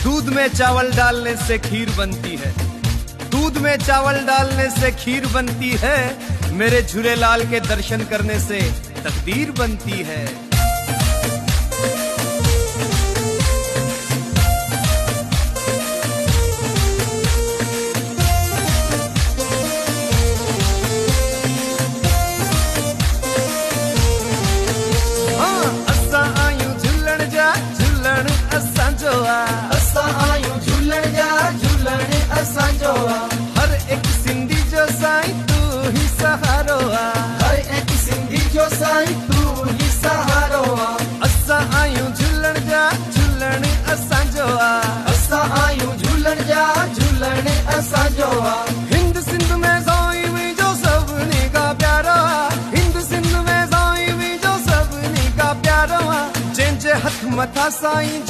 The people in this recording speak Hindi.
दूध में चावल डालने से खीर बनती है, दूध में चावल डालने से खीर बनती है। मेरे झूलेलाल के दर्शन करने से तकदीर बनती है। हर एक सिंधी जो साईं तू ही सहारो आ, हर एक सिंधी जो साईं तू ही सहारो आ। असां आयूं झूलण जा झूलण असांजो आ, असां आयूं झूलण जा झूलण असांजो आ। हिंद सिंध में साईं मुंहिंजो सभिनी खां प्यारो आ, हिंद सिंध में साईं मुंहिंजो सभिनी खां प्यारो आ। जंहिंजे हथ मथां साईं जो